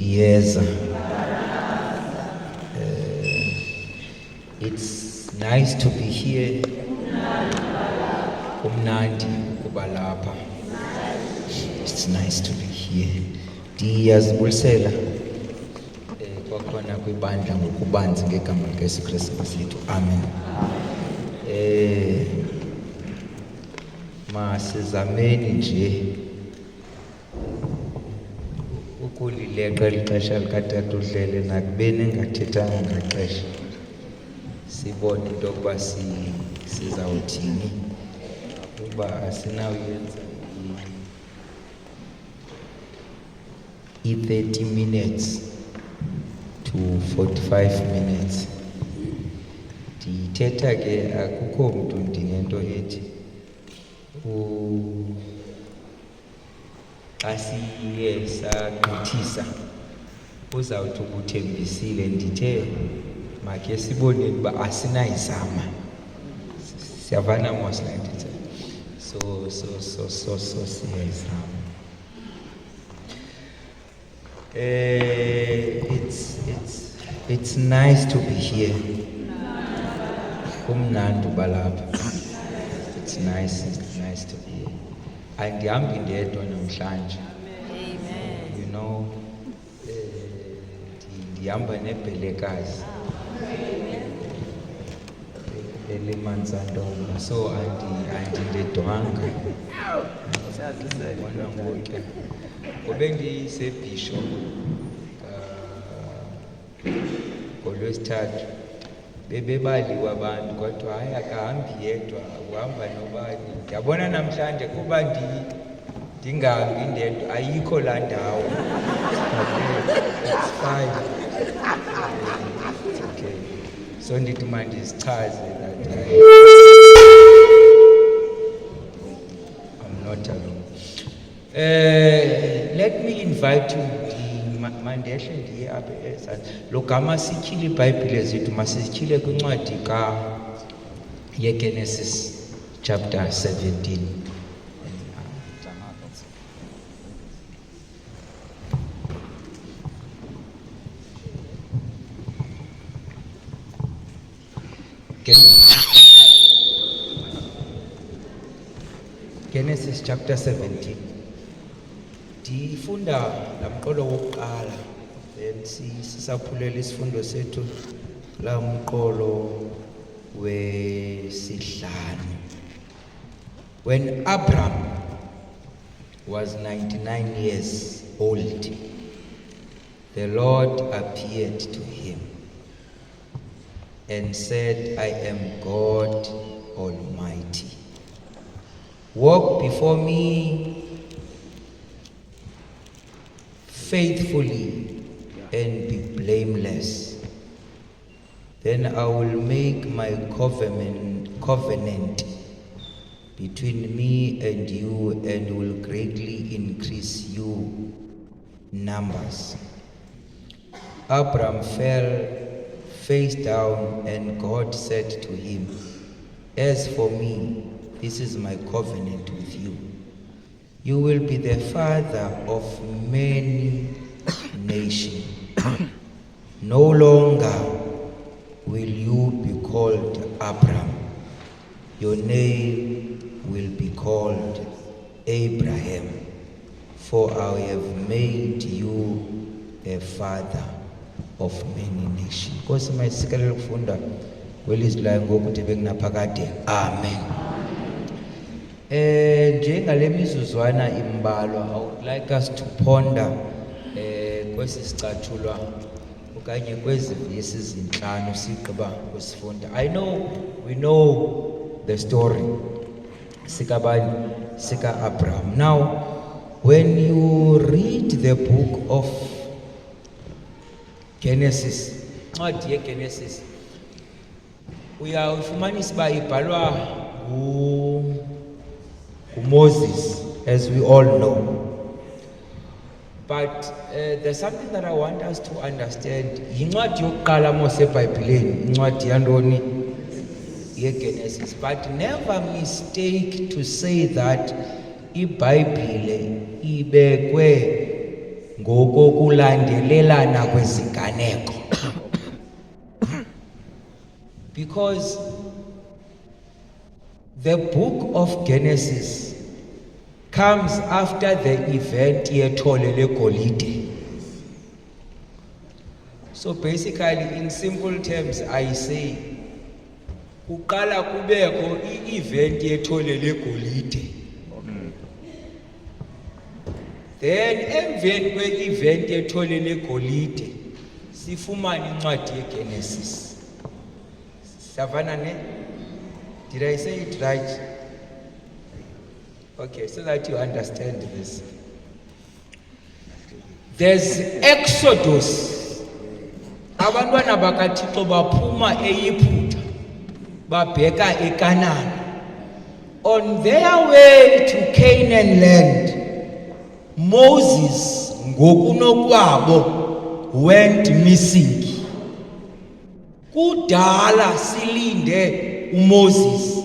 Yes. It's nice to be here. Kumnandi ukuba lapha. It's nice to be here. Ndiyazibulisela kwakhona kwibandla ngokubanzi ngegama likaYesu Kristu lethu. Amen. Masizameni nje ukulileqa elixesha likatata uDlele nakubeni engathethanga ngaxesha. Sibone into yokuba sizawuthini uba asinawuyenza i-30 minutes to 45 minutes. Ndithetha ke akukho mntu ndinento ethi xa siye sagqithisa uzawuthi ubuthembisile. Ndithe makhe siboneni uba asinayizama. Siyavana mos la nto ithetha. So siyayizama. It's nice to be here. Kumnandi uba lapha. It's nice to be here. Andihambi ndedwa namhlanje. You know, ndihamba nebhelekazi elimanzandonga, so andindedwanga. Ndibona ngoku ngobe ndisebhisho ngoLwesithathu bebebaliwe abantu, kodwa hayi akahambi yedwa, uhamba nobani. Ndiyabona namhlanje kuba ndingahambi ndedwa ayikho laa ndawo. It's fine. It's okay. So ndithi mandizichaze that I'm not alone. Let me invite you. Mandehle ndiye apha ezantsi. Lo gama sityhile iBhayibhile zethu masityhile kwincwadi yeGenesis chapter 17. Genesis chapter 17. Ndifunda lamqolo wokuqala sisaphulela isifundo sethu lamqolo wesihlanu. When Abram was 99 years old, the Lord appeared to him and said, I am God Almighty. Walk before me faithfully and be blameless. Then I will make my covenant between me and you and will greatly increase you numbers. Abram fell face down, and God said to him, as for me, this is my covenant with you. You will be the father of many nations. No longer will you be called Abram. Your name will be called Abraham, for I have made you a father of many nations. Nkosi mayisikelele ukufunda kwelizwi layo ngokuthi bekunaphakade. Amen. Njengale mizuzwana imbalwa, I would like us to ponder kwesi sicatshulwa okanye kwezi vesi zinhlanu sigqiba kusifunda. I know we know the story sika Abraham. Now when you read the book of Genesis, ncwadi yeGenesis, uyawufumanisa uba ibhalwa Moses, as we all know. But there's something that I want us to understand. Yincwadi yokuqala mose eBhayibhileni, incwadi yantoni yeGenesis. But never mistake to say that iBhayibhile ibekwe ngokokulandelelana kweziganeko. Because the book of Genesis comes after the event yethole legolide. So basically, in simple terms, I say, kuqala kubekho i-event yethole legolide. Then emveni kwe-event yethole legolide sifumana incwadi yeGenesis. Savana ne? Did I say it right? Okay, so that you understand this. There's Exodus. Abantwana bakaThixo baphuma eYiputa babheka eKanani. On their way to Canaan land, Moses ngokunokwabo went missing. Kudala silinde uMoses.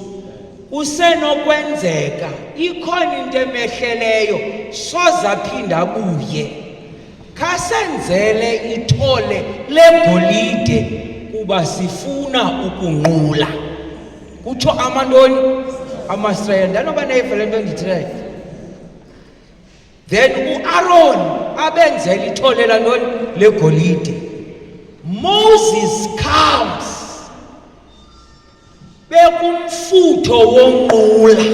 Kusenokwenzeka ikhona into emehleleyo soza phinda buye. Kasenzele ithole legolide kuba sifuna ukunqula. Kutsho amantoni amaStrayeli ndanoba nayivele into ndithileyo. Then uAaron abenzela ithole lantoni legolide. Moses comes bekumfutho wonqula.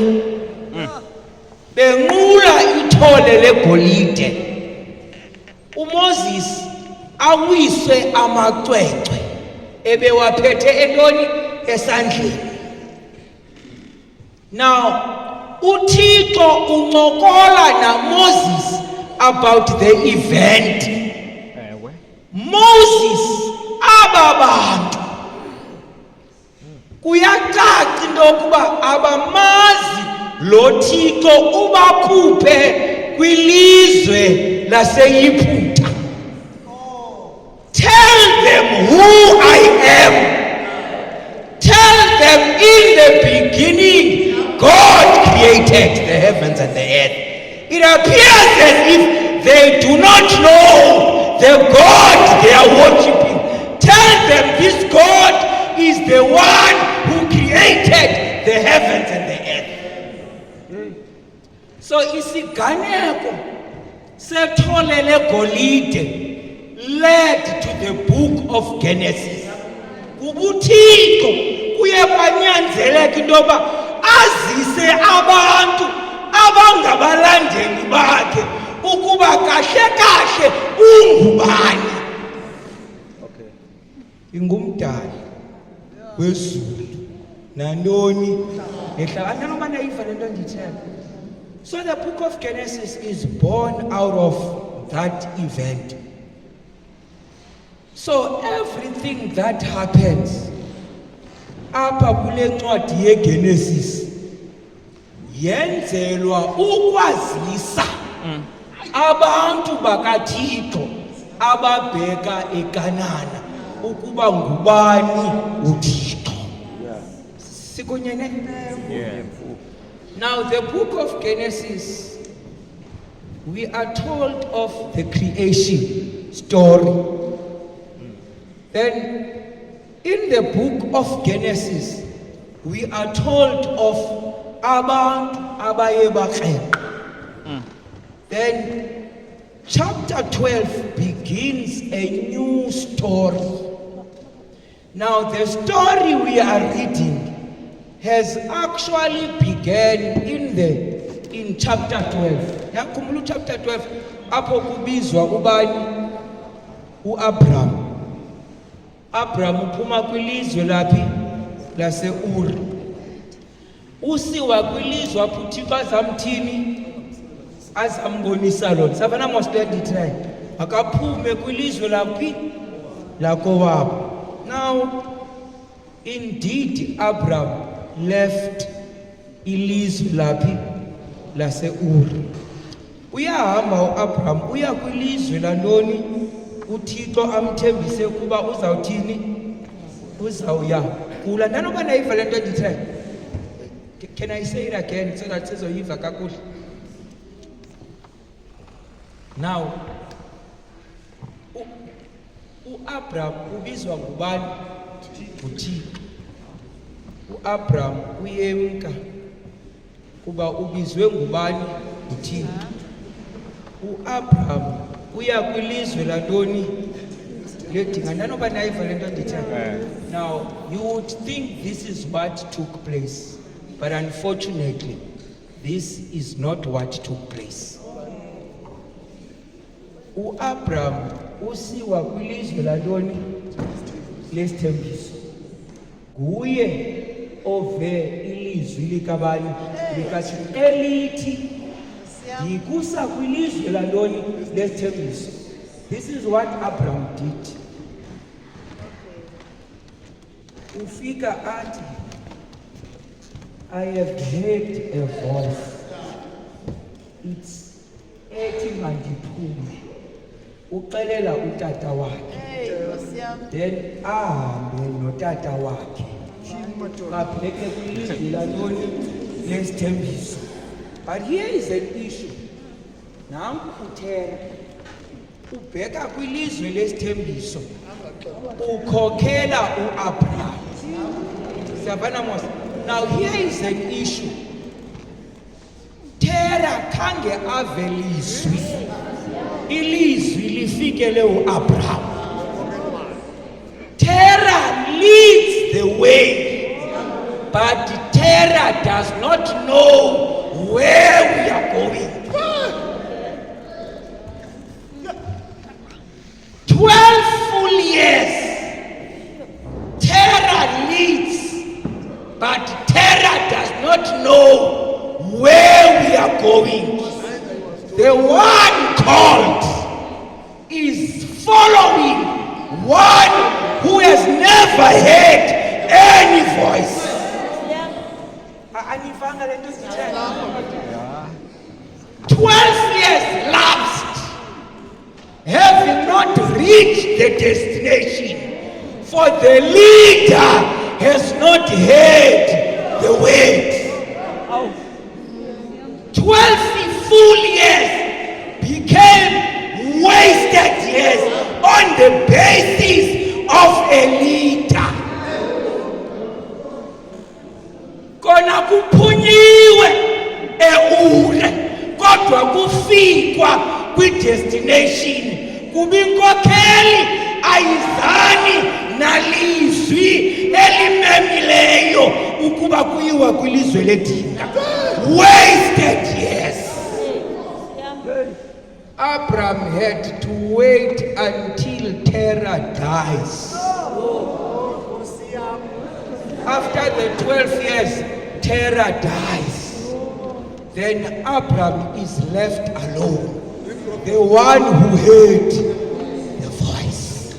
Benqula ithole legolide. uMoses awiswe amacwecwe ebewaphethe entoni esandleni. Now uThixo uncokola naMoses about the event. Moses ababantu kuyacaca into yokuba abamazi lo Thixo ubakhuphe kwilizwe laseYiputa. Tell them who I am. Tell them in the beginning God created the heavens and the earth. It appears as if they do not know the God they are worshiping. Tell them this God is the one who created the heavens and the earth. So isiganeko sethole legolide led to the book of Genesis. UThixo kuye kwanyanzeleka into yoba azise abantu abangabalandeli bakhe ukuba kahle kahle ungubani. Okay. Ingumdali wezulu nantoni nehlakana noma nayiva lento ndithela. So the book of Genesis is born out of that event. So everything that happens apha kule ncwadi yeGenesis yenzelwa ukwazisa abantu bakaThixo ababheka eKanana ukuba ngubani uThixo. Sikonyene? Yeah. Now the book of Genesis, we are told of the creation story. Then in the book of Genesis, we are told of abantu abaye baqheka. Then chapter 12 begins a new story. Now the story we are reading has actually begun in chapter 12. Yakhumbula chapter 12 apho kubizwa ubani uAbraham. Abraham uphuma kwilizwe laphi laseUr. Usiwa kwilizwe apho uThixo azamthini azambonisa lona. Savana must try. Akaphume kwilizwe laphi lakowabo. Now indeed Abraham left ilizwe laphi laseUr. Uyahamba uAbraham uya kwilizwe lantoni uThixo amthembise kuba uzawuthini uzawuya kula. Nanoba nayiva lento ndithe. Can I say it again so that sizoyiva kakuhle? Now uAbraham ubizwa ngubani? nguThixo. uAbraham uyemka kuba ubizwe ngubani? nguThixo. uAbraham uya kwilizwe lantoni? ledinga. Nanoba nayiva le nto ndithetha. Now you would think this is what took place, but unfortunately this is not what took place. uAbraham usiwa kwilizwe lantoni? lesithembiso. Nguye ove ilizwi likabani? likaThixo elithi ndikusa kwilizwe lantoni? lesithembiso. This is what Abraham did. Ufika athi, I have heard a voice. It's ethi mandiphume. Uxelela utata wakhe. Then ahambe notata wakhe. Babheke kwilizwe lantoni? lesithembiso. But here is an issue. Nanku uThera ubheka kwilizwe lesithembiso, ukhokhela uAbraham. Siyabona mos. Now here is an issue. Thera khange aveliswi ilizwi lifikele uAbraham. Thera leads the way, but Thera does not know where we are going. 12 full years, Terah leads, but Terah does not know where we are going. The one called is following one who has never heard any voice. 12 years lapsed, having not reached the destination, for the leader has not heard the word. 12 full years became wasted years on the basis of a leader. Kona kuphunyiwe eure, kodwa kufikwa kwi-destination. Kubinkokheli ayizani nalizwi elimemileyo ukuba kuyiwa kwilizwe ledinga. Wasted years. Abraham had to wait until Terah dies. After the 12 years, Terah dies. Then Abraham is left alone. The one who heard the voice.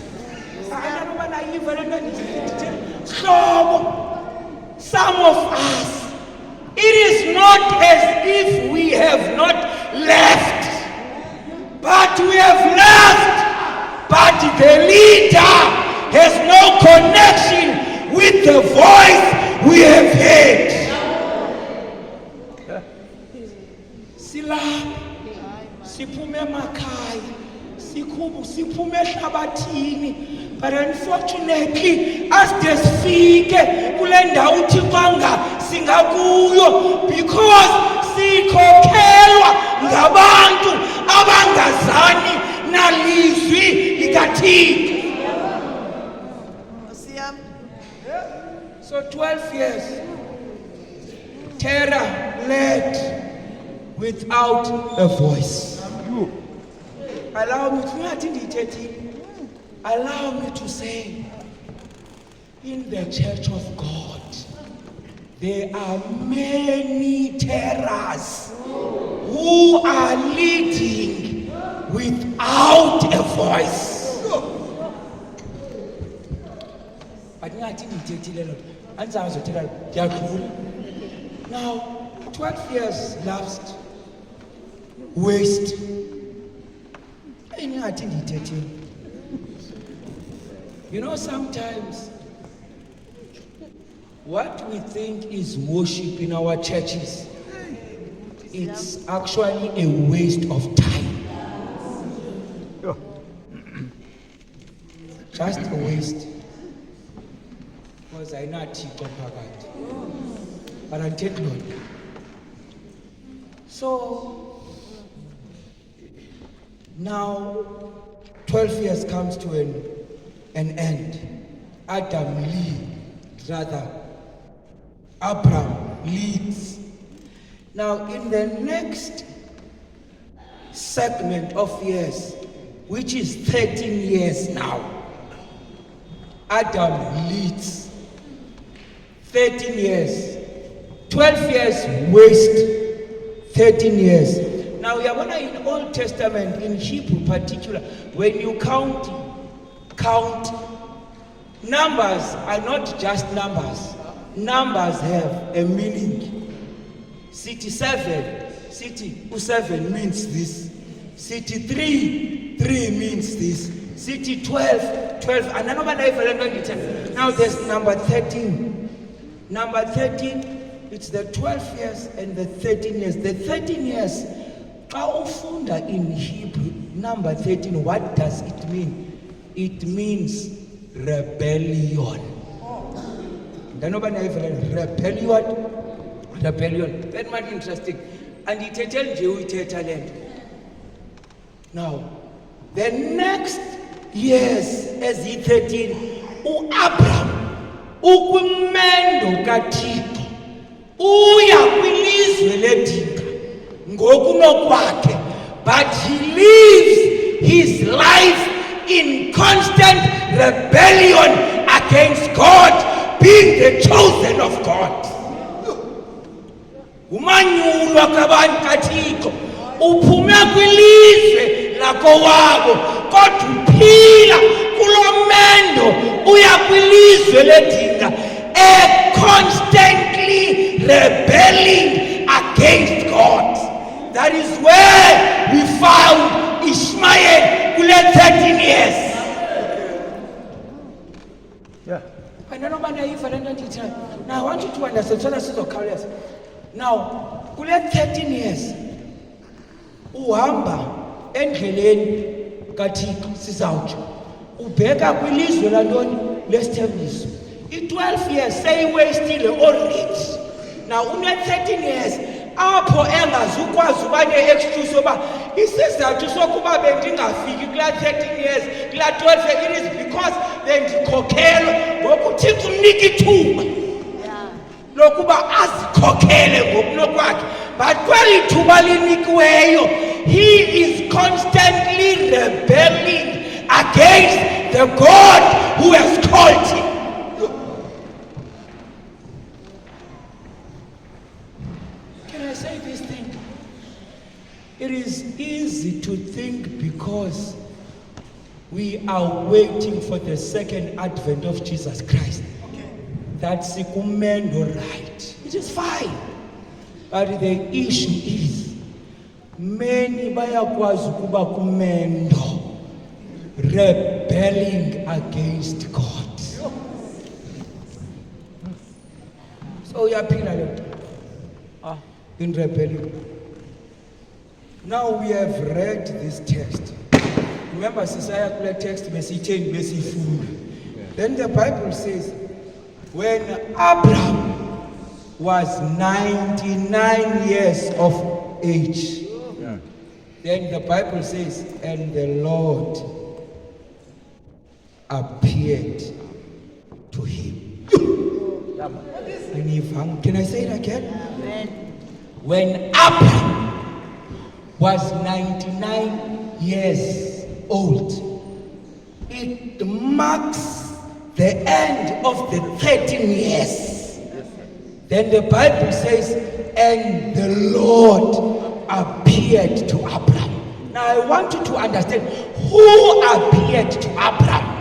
Some of us, it is not as if we have not left, but we have left, but the leader has no connection with the voice we have heard. Silapha siphume emakhaya, siphume ehlabathini, but unfortunately aside sifike kule ndawo uThixo anga singakuyo, because sikhokhelwa ngabantu abangazani nalizwi likaThixo. So 12 years, Terah led without a voice. Allow me to say, in the church of God, there are many Terahs who are leading without a voice. Now, 12 years lapsed. Waste. You know, sometimes what we think is worship in our churches, it's actually a waste of time. just a waste. Because I know Thixo phakathi. But I take note. So now 12 years comes to an end. Abraham leads. Now in the next segment of years, which is 13 years now, Adam leads. 13 years. 12 years waste. 13 years. Now we are going in Old Testament, in Hebrew particular, when you count, numbers are not just numbers. Numbers have a meaning. City 7, city 7 means this. City 3 means this. City 12. And now there's number 13. Number 13, it's the 12 years and the 13 years. The 13 years, in Hebrew, number 13, what does it mean? It means rebellion. Rebellion. Very much interesting. And it now, the next years, as he 13, Abraham, ukumendo kaThixo, uya kwilizwe ledinga ngokunokwakhe, but he lives his life in constant rebellion against God, being the chosen of God. Umanyulwa kabantu kaThixo, uphume kwilizwe lakowabo, kodwa uphila kulomendo uya kwilizwe ledinga, constantly rebelling against God. That is where we found Ishmael kule 13 years. Yeah. Now I want you to understand, so this is curious. Now, kule 13 years, uhamba endleleni kaThixo sizawutsho, ubheka kwilizwe lantoni lesithembiso. I-12 years seyewastile already. Now une-13 years apho engazukwazi uba ne-excuse yoba isizathu sokuba bendingafiki kulaa 13 years kulaa 12 years, it is because bendikhokhelwe ngokuThixo umnika ithuba lokuba azikhokhele ngokunokwakhe. But kweli thuba linikiweyo, he is constantly rebelling against the God who has called him. Can I say this thing? It is easy to think because we are waiting for the second advent of Jesus Christ, that sikumendo right. It is fine. But the issue is, many bayakwazi ukuba kumendo, rebelling against God. So we are in rebellion. Now we have read this text. Remember, Sisaya kule text besitheni besifunda. Then the Bible says, when Abraham was 99 years of age, then the Bible says, and the Lord appeared to him. Can I say it again? Amen. When Abraham was 99 years old, it marks the end of the 13 years. Then the Bible says, and the Lord appeared to Abraham. Now I want you to understand, who appeared to Abraham?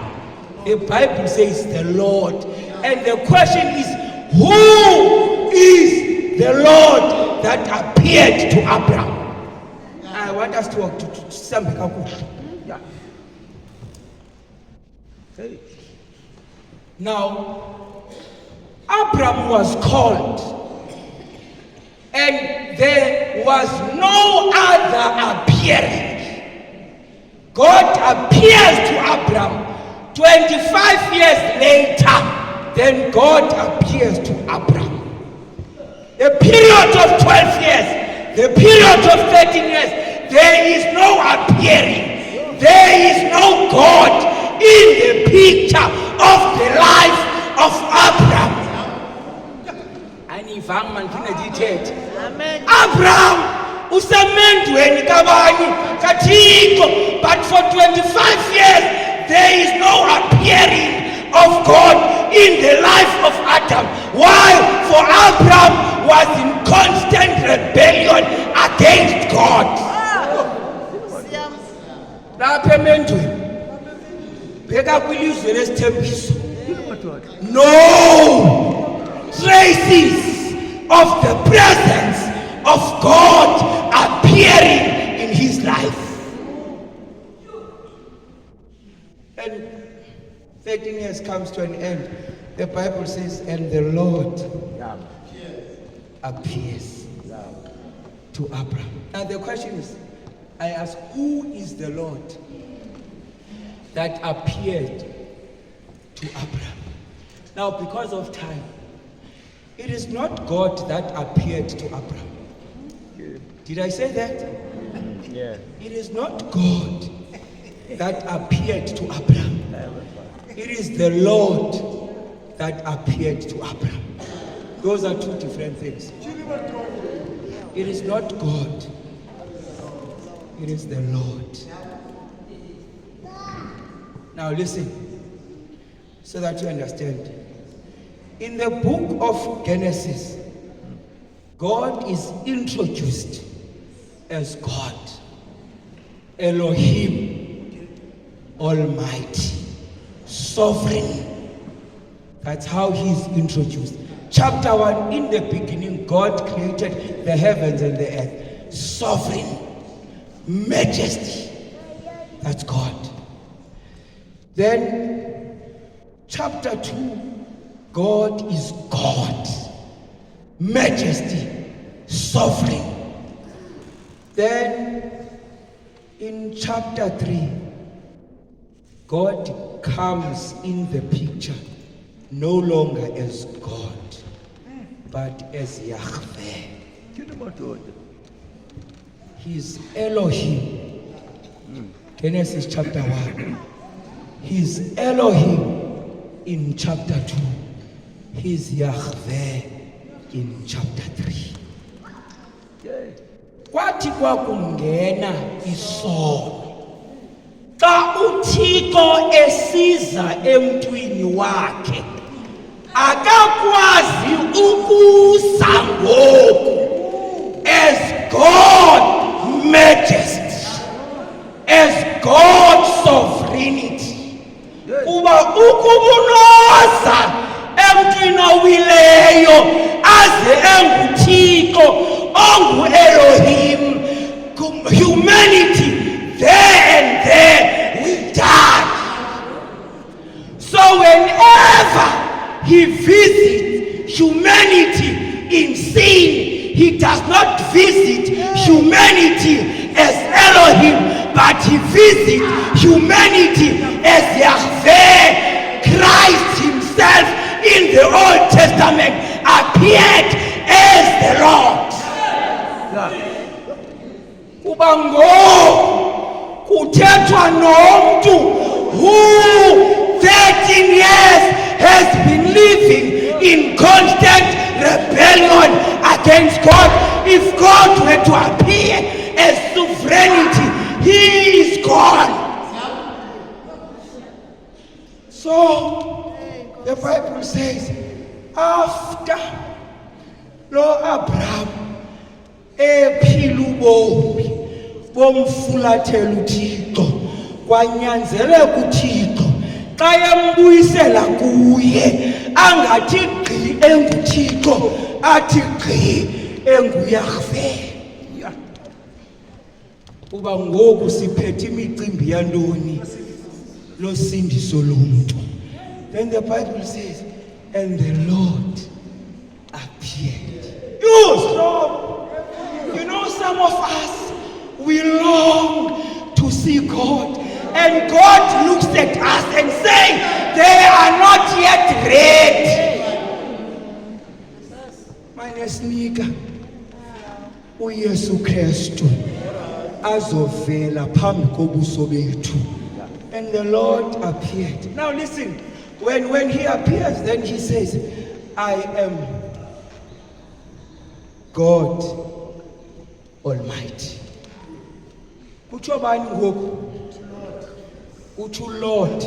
The Bible says the Lord. And the question is, who is the Lord that appeared to Abraham? I want us to something. Yeah. Now, Abraham was called, and there was no other appearing. God appears to Abraham 25 years later, then God appears to Abraham. A period of 12 years, the period of 13 years, there is no appearing. There is no God in the picture of the life of Abraham. Abraham usemendweni kabani kaThixo, but for 25 years there is no appearing of God in the life of Adam. Why? For Abraham was in constant rebellion against God. Lapha emendweni bheka kwilizwe lesithembiso. No traces of the presence of God appearing in his life. And 13 years comes to an end. The Bible says, and the Lord appears to Abraham. Now the question is, I ask, who is the Lord that appeared to Abraham? Now, because of time, it is not God that appeared to Abraham. Did I say that? Yeah. It is not God that appeared to Abraham. It is the Lord that appeared to Abraham. Those are two different things. It is not God. It is the Lord. Now listen, so that you understand. In the book of Genesis, God is introduced as God, Elohim, Almighty, Sovereign. That's how he's introduced. Chapter 1, in the beginning, God created the heavens and the earth. Sovereign, majesty, that's God. Then, chapter 2, God is God, majesty, sovereign. Then, in chapter 3, God comes in the picture no longer as God, but as Yahweh. He's Elohim. Genesis chapter 1. He's Elohim in chapter 2. He's Yahweh in chapter 3. Kwathi kwakungena isono, xa uThixo esiza emntwini wakhe, akakwazi ukuza ngoku as God majesty, as God sovereignty. Kuba ukubunoza emntwini owileyo aze enguThixo ongu Elohim, humanity there and there will die. So whenever he visits humanity in sin, he does not visit humanity as Elohim, but he visits humanity as Yahweh. Christ himself in the Old Testament appeared as the Lord. Kuba ngoku kuthethwa nomuntu who 13 years has been living in constant rebellion against God. If God were to appear as sovereignty, he is gone. So the Bible says, after lo Abraham ephila ubomi bomfulathela uThixo, kwanyanzeleka uThixo xa embuyisela kuye angathi gqi enguThixo, athi gqi enguYahweh. Uba ngoku siphethe imicimbi yantoni losindiso lomntu. Then the Bible says, and the Lord appeared. You stop. You know, some of us, we long to see God, and God looks at us and says, bread. Manesnika uYesu Kristu azovela phambi kobuso bethu. And the Lord appeared. Now listen, when he appears, then he says, I am God Almighty. Kutsho bani ngoku? Uthi Lord.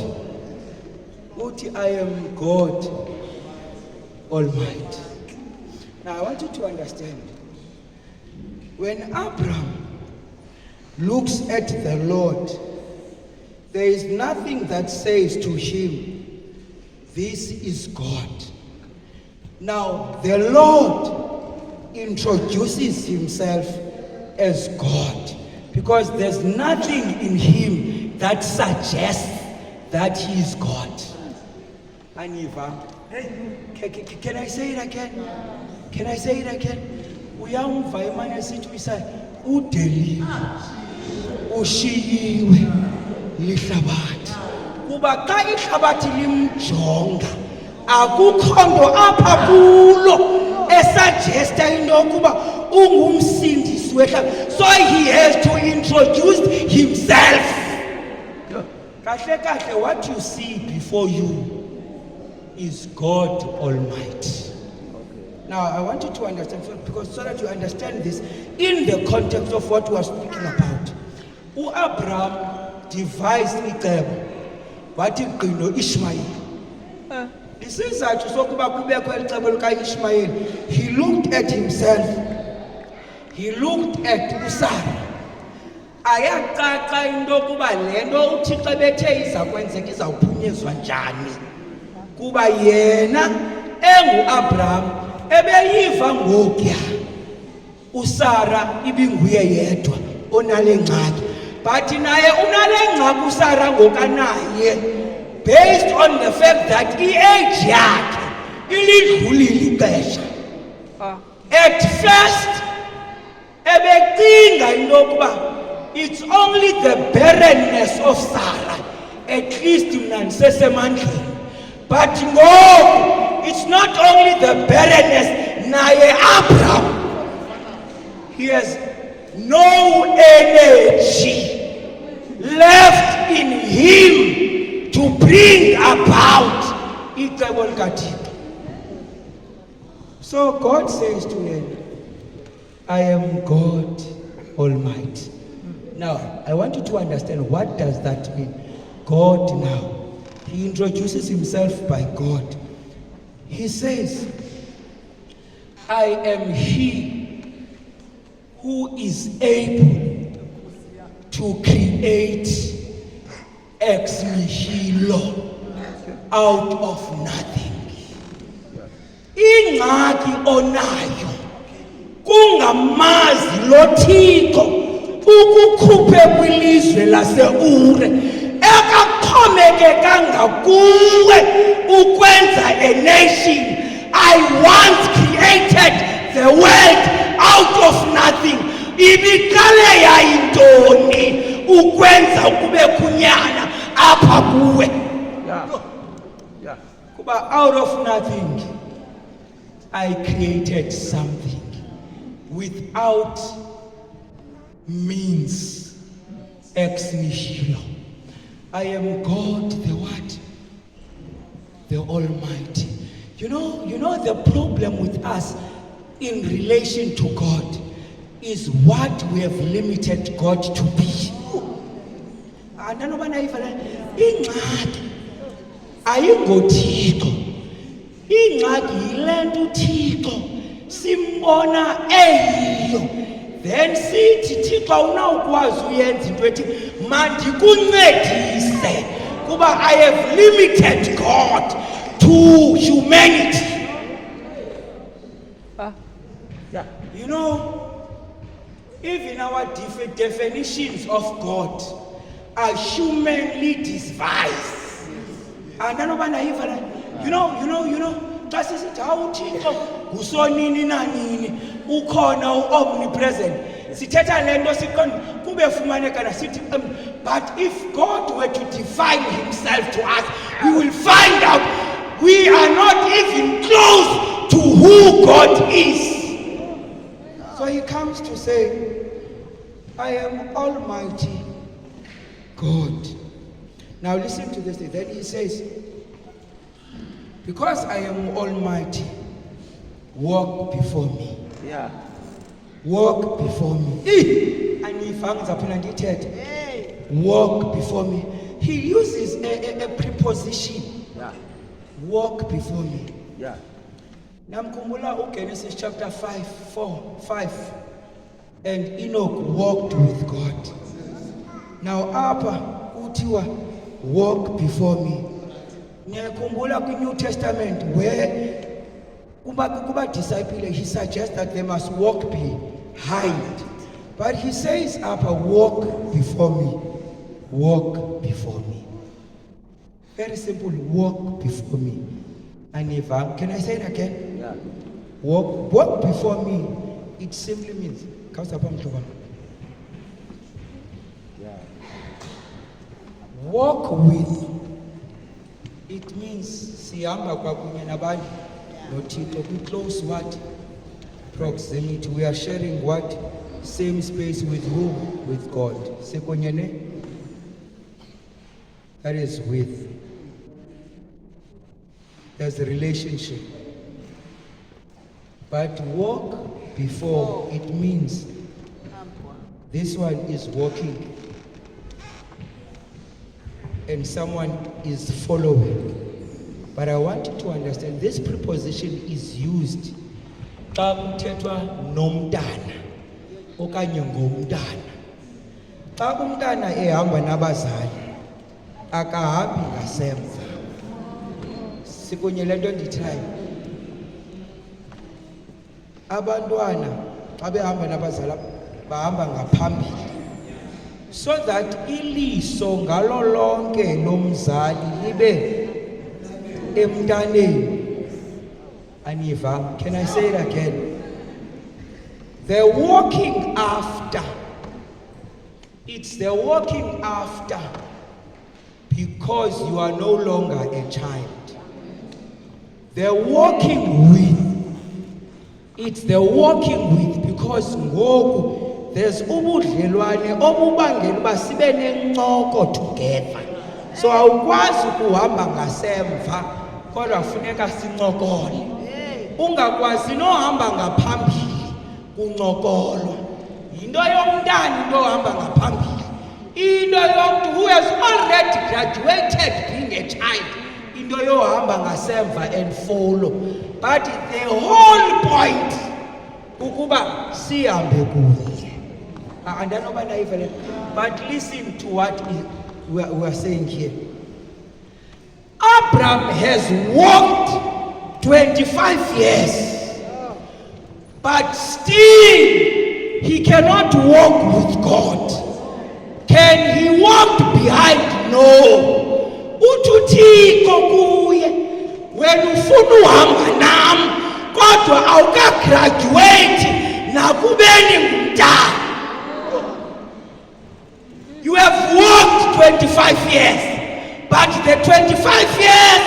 Uthi I am God Almighty. Now I want you to understand. When Abraham looks at the Lord, there is nothing that says to him, this is God. Now, the Lord introduces himself as God because there's nothing in him that suggests that he is God. Aniva, can I say it again? Can I say it again? Uyamva imani esithi uyisa udeliwe ushiyiwe lihlabathi kuba xa ihlabathi limjonga akukho nto apha kulo esuggesta into yokuba ungumsindisi wehlabathi, so he has to introduce himself. Kahle kahle, what you see before you is God Almighty. Now, I want you to understand, because so that you understand this in the context of what we are speaking about. Abraham devised icebo wathi gqino Ishmael. Isizathu sokuba kubekho icebo lika Ishmael, he looked at himself, he looked at uSarah. Ayacaca into kuba lento uThixo bethe iza kwenzeka izawuphunyezwa njani kuba yena enguAbraham ebeyiva ngokuya uSarah ibinguye yedwa onale ngxaki, but naye unale ngxaki uSarah ngokanaye based on the fact that i-age yakhe ilidlulile ixesha. At first ebecinga into yokuba it's only the barrenness of Sarah, at least mna ndisesemandleni, but ngoku it's not only the barrenness, naye Abraham, he has no energy left in him to bring about icebo likaThixo. So God says to him, I am God Almighty. Now, I want you to understand, what does that mean? God now. He introduces himself by God. He says, I am he who is able to create ex nihilo out of nothing. Ingxaki onayo kungamazi lo Thixo ukukhuphe kwilizwe laseUre ekaxhomekekanga kuwe ukwenza a nation. I once created the world out of nothing. Ibiqale yayintoni ukwenza kube kunyana apha kuwe? Kuba out of nothing I created something without means, ex nihilo. I am God, the what? The Almighty. You know the problem with us in relation to God is what we have limited God to be. Ingxaki ayingoThixo. Ingxaki yile nto uThixo simbona eyiyo, then sithi Thixo unawukwazi uyenza into ethi mandikuncedise kuba I have limited God to humanity. You know, even our definitions of God are humanly devised. And I know, xa sisithi uThixo ngusonini nanini ukhona omnipresent, sithetha lento siqonda kube fumaneka nasithi but if God were to define himself to us, we will find out we are not even close to who God is. So he comes to say, I am Almighty God. Now listen to this. Then he says, because I am Almighty, walk before me. Yeah. Walk before me. And if walk before me. He uses a preposition. Yeah. Walk before me. Yeah. Namkhumbula Genesis chapter 5. And Enoch walked with God. Now Apa utiwa walk before me. Niyakhumbula kwi-New Testament where kuba disciple he suggests that they must walk behind. But he says Apa walk before me. Walk before me. Very simple, walk before me. And if can I say it again? Yeah. Walk before me. It simply means Yeah. walk with. It means siyamba kwakunye nabantu noThixo we close what? Proximity. We are sharing what? Same space with who? With God. Sekonyene? That is with. There's a relationship. But walk before, it means this one is walking and someone is following. But I want you to understand this preposition is used xa kuthethwa nomntana okanye ngomntana. Xa umntana ehamba nabazali akahambi ngasemva. Sikunye le nto ndithayo. Abantwana xa behamba nabazali bahamba ngaphambili. So that iliso ngalo lonke lomzali libe emntaneni. Aniva, can I say it again? The walking after. It's the walking after because you are no longer a child. The walking with. It's the walking with because ngoku there's ubudlelwane obubangela uba sibe nencoko together. So awukwazi ukuhamba ngasemva kodwa kufuneka sincokole. Ungakwazi nohamba ngaphambili kuncokolwa. Into yomntana into ohamba ngaphambili. Into yomntu who has already graduated being a child. Into yohamba ngasemva and follow. But the whole point ukuba sihambe kunye. And I know by naive, but listen to what we are saying here. Abraham has walked 25 years, but still he cannot walk with God. Can he walk behind? No. Uthixo kuye wena ufuna uhamba nami kodwa awuka graduate nakubeni ngumntana. You have walked 25 years, but the 25 years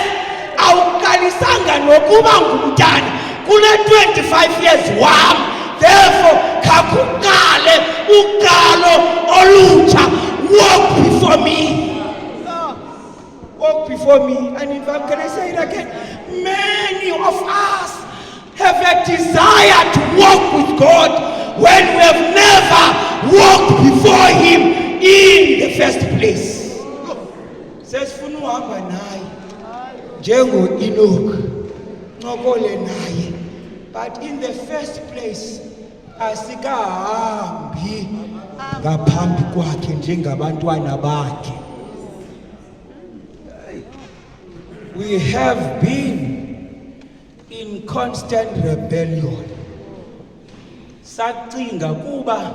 awukalisanga nokuba ngumntana kule 25 years wam. Therefore kakuqale uqalo olutsha. Walk before me. Walk before me. And in fact, can I say it again? Many of us have a desire to walk with God when we have never walked before Him in the first place. Says funa uhamba naye njengo Enoch ncokole naye, but in the first place asikahambi ngaphambi kwakhe njengabantwana bakhe. We have been in constant rebellion. Sacinga kuba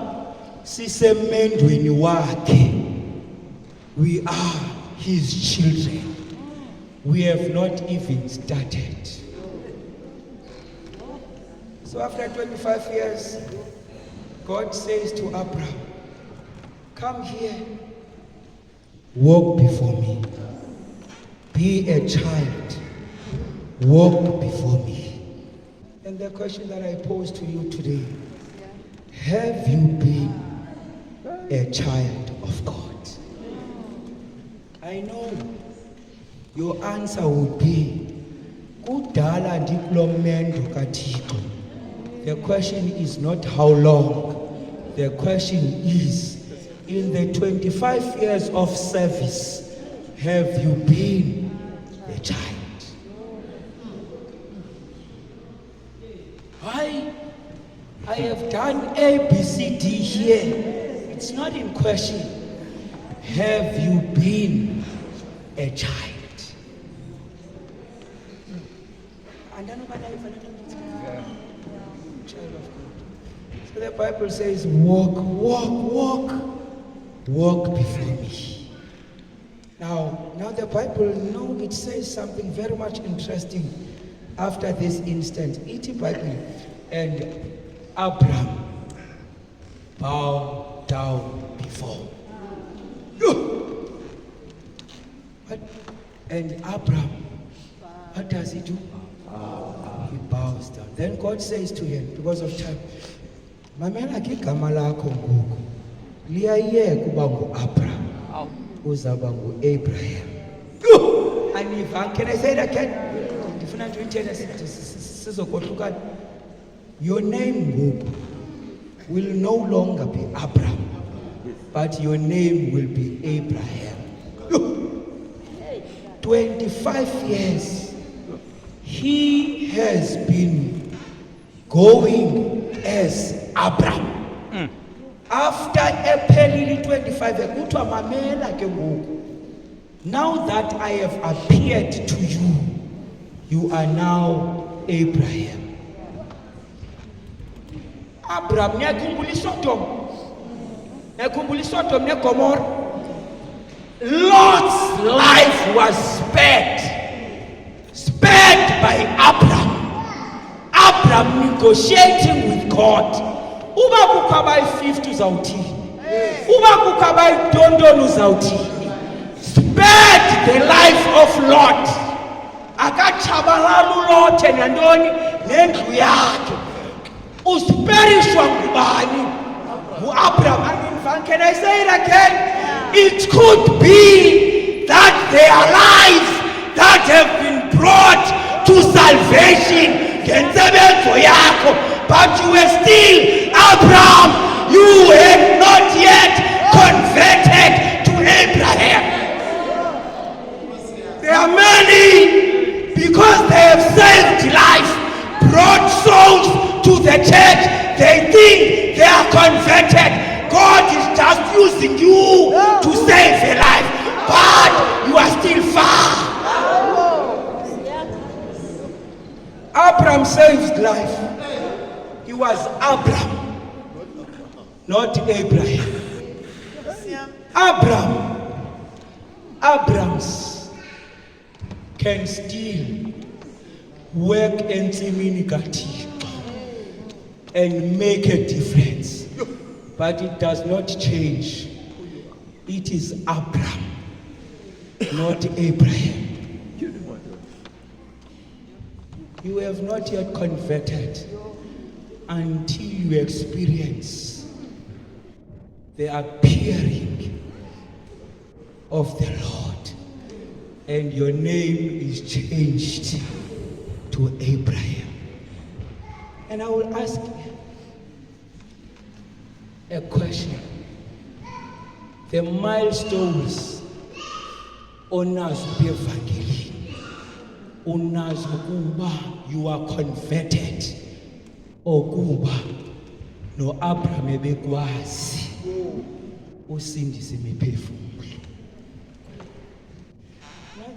sisemendweni wakhe. We are his children. We have not even started. So after 25 years, God says to Abraham, come here, walk before me, be a child, walk before me. And the question that I pose to you today, have you been a child of God? I know your answer would be, kudala ndikulo mendo kaThixo. The question is not how long. The question is, in the 25 years of service, have you been a child? I have done A, B, C, D here. It's not in question. Have you been a child? Child of God. So the Bible says, walk before me. Now the Bible, it says something very much interesting after this instance. Iti Bible, and Abraham bowed down before. And Abraham, what does he do? He bows down. Then God says to him, because of time, mamela ke gama lakho ngoku liyayeka uba ngu-Abraham uzaba ngu-Abraham. Aniva, can I say it again? Ndifuna nje uyithetha sizokohlukana. Your name ngoku will no longer be Abraham, but your name will be Abraham. 25 years he has been going as Abraham. After April 25, kuthiwa mamela ke ngoku. Now that I have appeared to you, you are now Abraham. Abraham niyakhumbula iSodom neGomora. Lot's life was spared by Abraham. Abraham negotiating with God. Uba kukho abayi-50 uzawuthini? Uba kukho abayi-20 uzawuthini? Spared the life of Lot. Akatshabalala uLot nantoni nendlu yakhe. Usperishwa ngubani? Ngu-Abraham. Can I say it again? It could be that their lives that have been brought to salvation, but you were still Abraham. You had not yet converted to Abraham. There are many, because they have saved life, brought souls to the church, they think they are converted. God is just using you to save a life, but you are still far. Abraham saved life. He was Abraham, not Abraham. Abrahams can still work entsimini kaThixo and make a difference. But it does not change. It is Abraham, not Abraham. You have not yet converted until you experience the appearing of the Lord, and your name is changed to Abraham. And I will ask a question. The milestones onazo bevangelini, unazo kuba you are converted, okuba no Abraham ebekwazi usindise imiphefumulo.